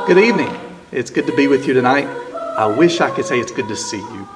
Good evening. It's good to be with you tonight. I wish I could say it's good to see you.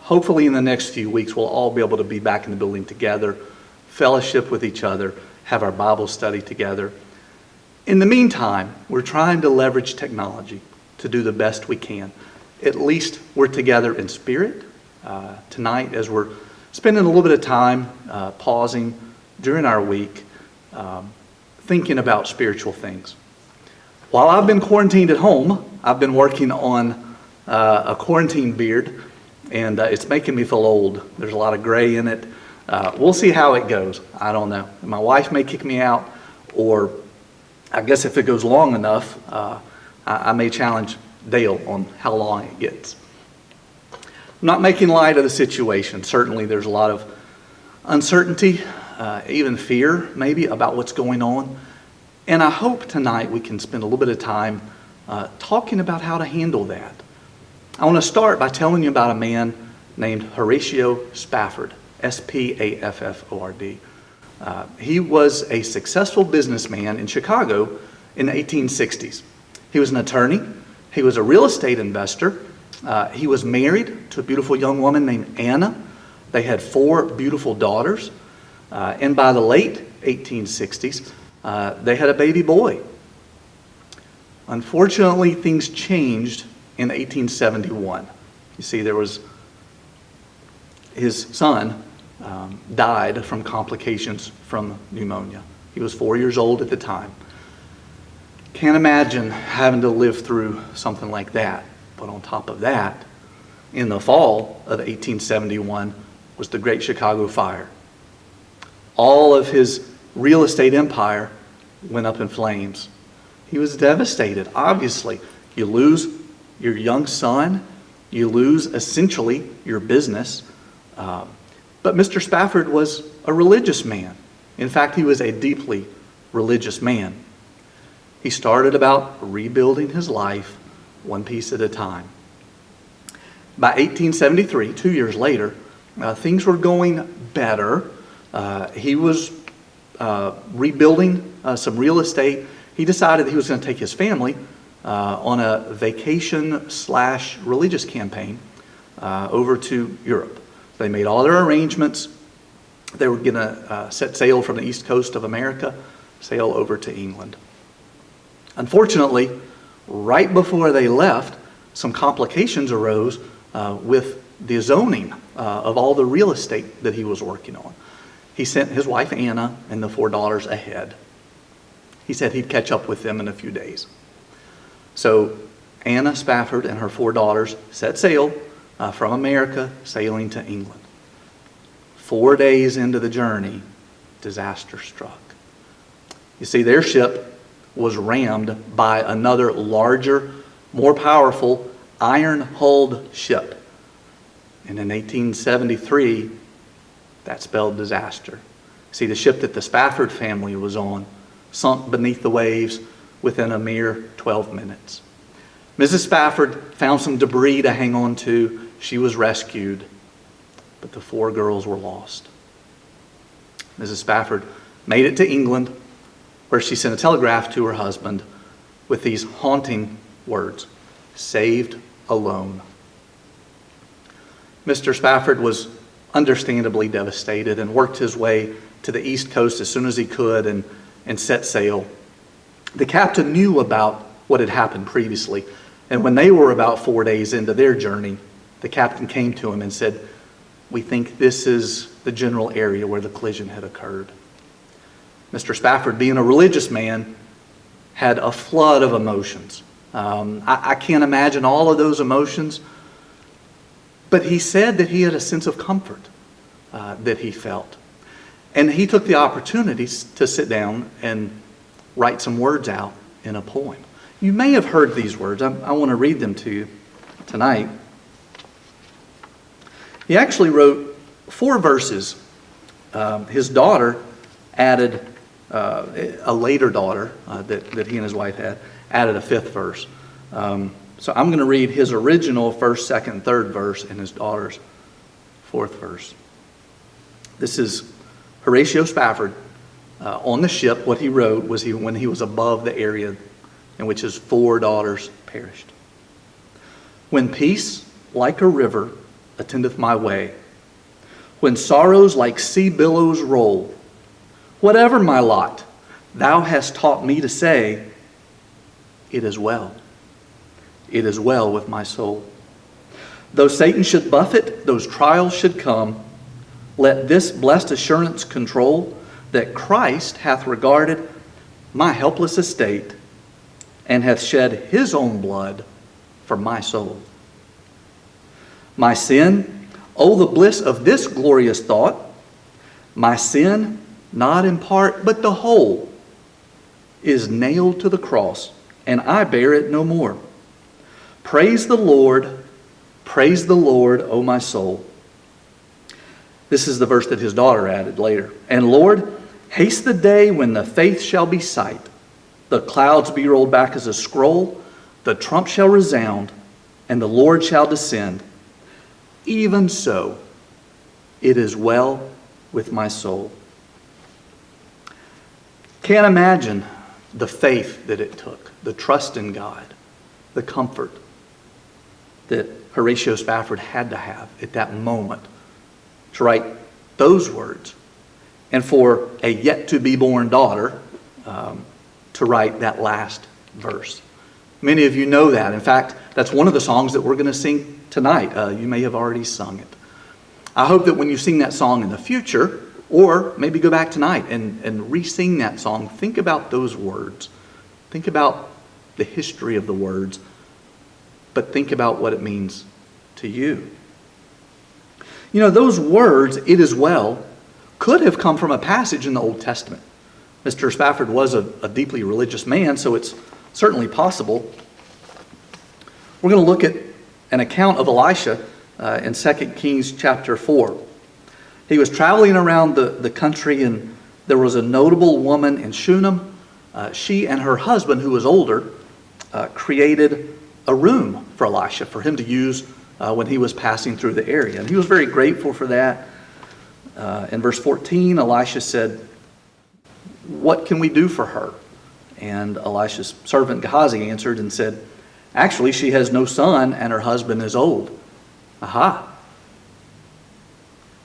Hopefully in the next few weeks we'll all be able to be back in the building together, fellowship with each other, have our Bible study together. In the meantime, we're trying to leverage technology to do the best we can. At least we're together in spirit tonight as we're spending a little bit of time pausing during our week, thinking about spiritual things. While I've been quarantined at home, I've been working on a quarantine beard, and it's making me feel old. There's a lot of gray in it. We'll see how it goes. I don't know. My wife may kick me out, or I guess if it goes long enough, I may challenge Dale on how long it gets. I'm not making light of the situation. Certainly there's a lot of uncertainty, even fear maybe about what's going on. And I hope tonight we can spend a little bit of time talking about how to handle that. I want to start by telling you about a man named Horatio Spafford, S-P-A-F-F-O-R-D. He was a successful businessman in Chicago in the 1860s. He was an attorney. He was a real estate investor. He was married to a beautiful young woman named Anna. They had 4 beautiful daughters. And by the late 1860s, they had a baby boy. Unfortunately, things changed in 1871. You see, there was his son died from complications from pneumonia. He was 4 years old at the time. Can't imagine having to live through something like that. But on top of that, in the fall of 1871 was the Great Chicago Fire. All of his real estate empire went up in flames. He was devastated. Obviously, you lose your young son, you lose essentially your business. But Mr. Spafford was a religious man. In fact, he was a deeply religious man. He started about rebuilding his life one piece at a time. By 1873, 2 years later, things were going better. He was rebuilding some real estate. He decided that he was going to take his family on a vacation/religious campaign over to Europe. They made all their arrangements. They were going to set sail from the east coast of America, sail over to England. Unfortunately, right before they left, some complications arose with the zoning of all the real estate that he was working on. He sent his wife Anna and the 4 daughters ahead. He said he'd catch up with them in a few days. So Anna Spafford and her 4 daughters set sail from America, sailing to England. 4 days into the journey, disaster struck. You see, their ship was rammed by another larger, more powerful, iron-hulled ship. And in 1873, that spelled disaster. See, the ship that the Spafford family was on sunk beneath the waves within a mere 12 minutes. Mrs. Spafford found some debris to hang on to. She was rescued, but the 4 girls were lost. Mrs. Spafford made it to England, where she sent a telegraph to her husband with these haunting words: "Saved alone." Mr. Spafford was understandably devastated and worked his way to the East Coast as soon as he could and set sail. The captain knew about what had happened previously, and when they were about 4 days into their journey, the captain came to him and said, "We think this is the general area where the collision had occurred." Mr. Spafford, being a religious man, had a flood of emotions. I can't imagine all of those emotions, but he said that he had a sense of comfort that he felt. And he took the opportunity to sit down and write some words out in a poem. You may have heard these words. I want to read them to you tonight. He actually wrote 4 verses. His daughter added, a later daughter that he and his wife had, added a 5th verse. So I'm going to read his original 1st, 2nd, 3rd verse and his daughter's 4th verse. This is Horatio Spafford on the ship. What he wrote was when he was above the area in which his 4 daughters perished. When peace like a river attendeth my way, when sorrows like sea billows roll, whatever my lot, thou hast taught me to say, it is well. It is well with my soul. Though Satan should buffet, those trials should come, let this blessed assurance control that Christ hath regarded my helpless estate and hath shed his own blood for my soul. My sin, oh the bliss of this glorious thought, my sin, not in part but the whole, is nailed to the cross, and I bear it no more. Praise the Lord, O my soul. This is the verse that his daughter added later. And Lord, haste the day when the faith shall be sight, the clouds be rolled back as a scroll, the trump shall resound, and the Lord shall descend. Even so, it is well with my soul. Can't imagine the faith that it took, the trust in God, the comfort that Horatio Spafford had to have at that moment to write those words, and for a yet-to-be-born daughter to write that last verse. Many of you know that. In fact, that's one of the songs that we're going to sing tonight. You may have already sung it. I hope that when you sing that song in the future, or maybe go back tonight and re-sing that song, think about those words. Think about the history of the words, but think about what it means to you. You know, those words, it is well, could have come from a passage in the Old Testament. Mr. Spafford was a deeply religious man, so it's certainly possible. We're going to look at an account of Elisha in 2 Kings chapter 4. He was traveling around the country, and there was a notable woman in Shunem. She and her husband, who was older, created a room for Elisha for him to use when he was passing through the area. And he was very grateful for that. In verse 14, Elisha said, "What can we do for her?" And Elisha's servant Gehazi answered and said, "Actually, she has no son, and her husband is old." Aha.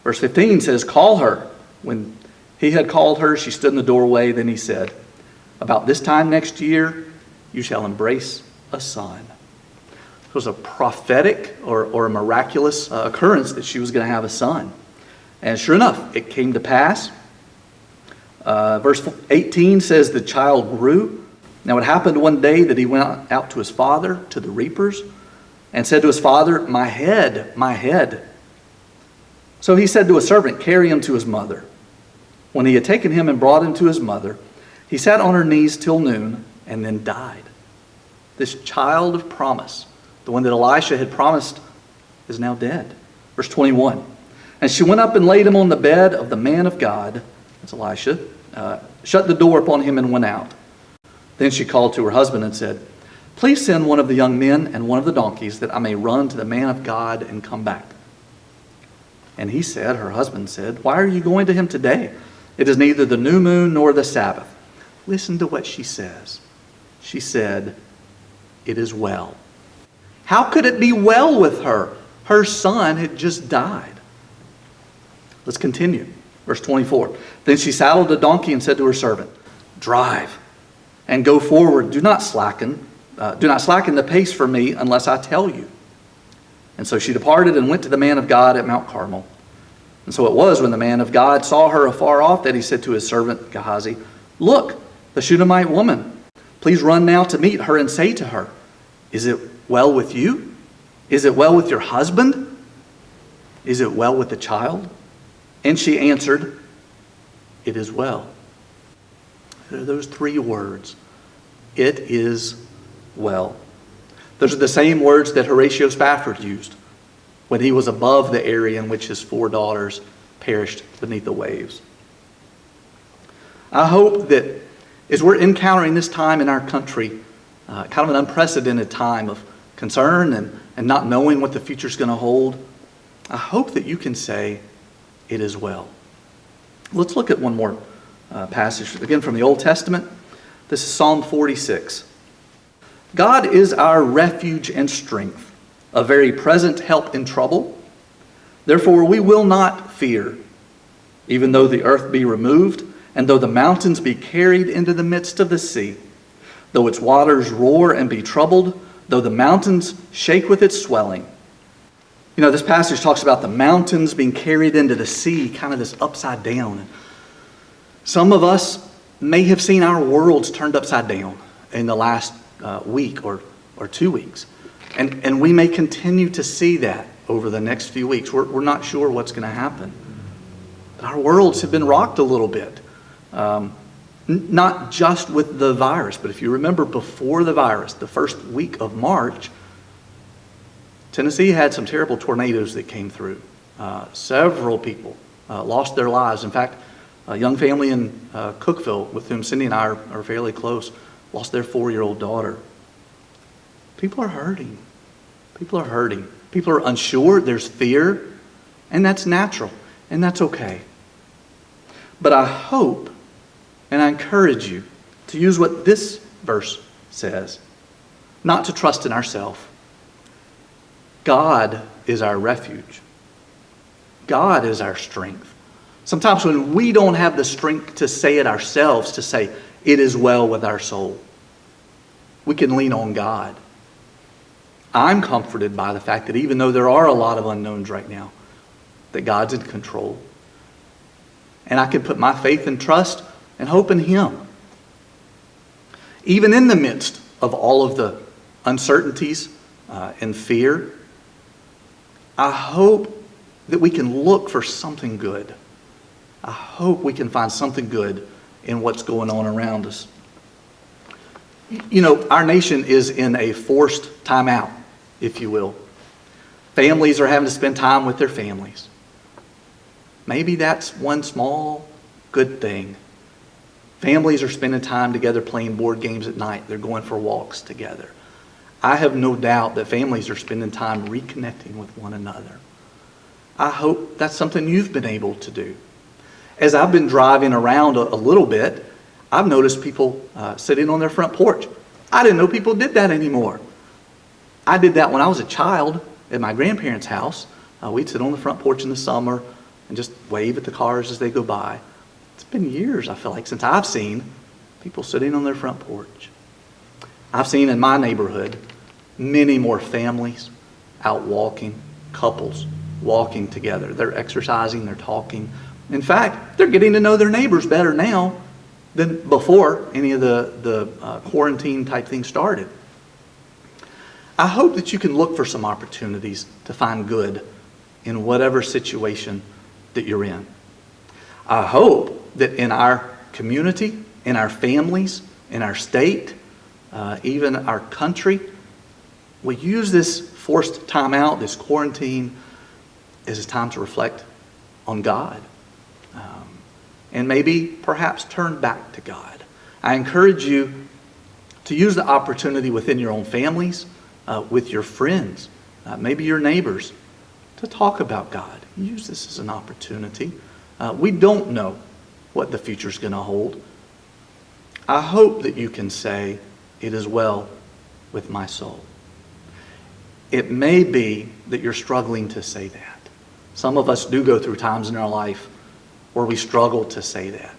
Verse 15 says, "Call her." When he had called her, she stood in the doorway. Then he said, "About this time next year, you shall embrace a son." It was a prophetic or a miraculous occurrence that she was going to have a son. And sure enough, it came to pass. Verse 18 says the child grew. Now it happened one day that he went out to his father, to the reapers, and said to his father, "My head, my head." So he said to a servant, "Carry him to his mother." When he had taken him and brought him to his mother, he sat on her knees till noon and then died. This child of promise, the one that Elisha had promised, is now dead. Verse 21. And she went up and laid him on the bed of the man of God, that's Elisha, shut the door upon him and went out. Then she called to her husband and said, "Please send one of the young men and one of the donkeys that I may run to the man of God and come back." And he said, her husband said, "Why are you going to him today? It is neither the new moon nor the Sabbath." Listen to what she says. She said, "It is well." How could it be well with her? Her son had just died. Let's continue. Verse 24. Then she saddled a donkey and said to her servant, "Drive and go forward. Do not slacken the pace for me unless I tell you." And so she departed and went to the man of God at Mount Carmel. And so it was when the man of God saw her afar off that he said to his servant Gehazi, "Look, the Shunammite woman. Please run now to meet her and say to her, 'Is it well with you? Is it well with your husband? Is it well with the child?' And she answered, 'It is well.'" There are those 3 words. It is well. Those are the same words that Horatio Spafford used when he was above the area in which his 4 daughters perished beneath the waves. I hope that as we're encountering this time in our country, kind of an unprecedented time of concern and not knowing what the future is going to hold, I hope that you can say, "It is well." Let's look at one more passage, again from the Old Testament. This is Psalm 46. God is our refuge and strength, a very present help in trouble. Therefore we will not fear, even though the earth be removed, and though the mountains be carried into the midst of the sea, though its waters roar and be troubled, though the mountains shake with its swelling. You know, this passage talks about the mountains being carried into the sea, kind of this upside down. Some of us may have seen our worlds turned upside down in the last week or 2 weeks. And we may continue to see that over the next few weeks. We're not sure what's going to happen. But our worlds have been rocked a little bit. Not just with the virus, but if you remember before the virus, the first week of March, Tennessee had some terrible tornadoes that came through. Several people lost their lives. In fact, a young family in Cookeville, with whom Cindy and I are fairly close, lost their 4-year-old daughter. People are hurting. People are hurting. People are unsure. There's fear. And that's natural. And that's okay. But I hope and I encourage you to use what this verse says, not to trust in ourselves. God is our refuge. God is our strength. Sometimes when we don't have the strength to say it ourselves, to say, it is well with our soul, we can lean on God. I'm comforted by the fact that even though there are a lot of unknowns right now, that God's in control. And I can put my faith and trust and hope in Him. Even in the midst of all of the uncertainties and fear, I hope that we can look for something good. I hope we can find something good in what's going on around us. You know, our nation is in a forced timeout, if you will. Families are having to spend time with their families. Maybe that's one small good thing. Families are spending time together playing board games at night. They're going for walks together. I have no doubt that families are spending time reconnecting with one another. I hope that's something you've been able to do. As I've been driving around a little bit, I've noticed people sitting on their front porch. I didn't know people did that anymore. I did that when I was a child at my grandparents' house. We'd sit on the front porch in the summer and just wave at the cars as they go by. It's been years, I feel like, since I've seen people sitting on their front porch. I've seen in my neighborhood many more families out walking, couples walking together. They're exercising, they're talking. In fact, they're getting to know their neighbors better now than before any of the quarantine type things started. I hope that you can look for some opportunities to find good in whatever situation that you're in. I hope that in our community, in our families, in our state, even our country, we use this forced time out, this quarantine, as a time to reflect on God. And maybe perhaps turn back to God. I encourage you to use the opportunity within your own families, with your friends, maybe your neighbors, to talk about God. Use this as an opportunity. We don't know what the future's going to hold. I hope that you can say, it is well with my soul. It may be that you're struggling to say that. Some of us do go through times in our life where we struggle to say that.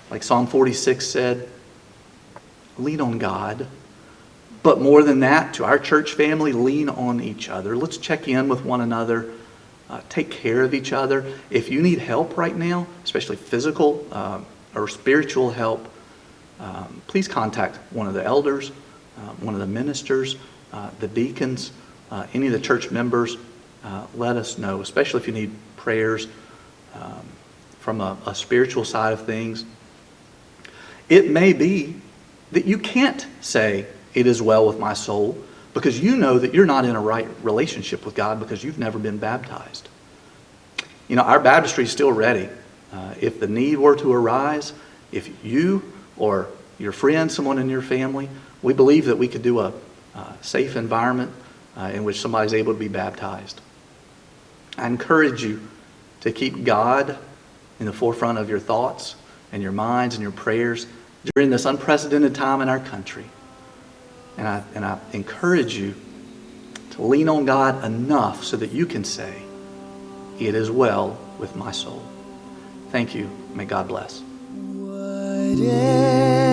Like Psalm 46 said, lean on God. But more than that, to our church family, lean on each other. Let's check in with one another. Take care of each other. If you need help right now, especially physical or spiritual help, please contact one of the elders, one of the ministers, the deacons, any of the church members. Let us know, especially if you need prayers from a spiritual side of things. It may be that you can't say, it is well with my soul, because you know that you're not in a right relationship with God because you've never been baptized. You know, our baptistry is still ready. If the need were to arise, if you or your friend, someone in your family, we believe that we could do a safe environment in which somebody's able to be baptized. I encourage you to keep God in the forefront of your thoughts and your minds and your prayers during this unprecedented time in our country. And I encourage you to lean on God enough so that you can say, "It is well with my soul." Thank you. May God bless. Whatever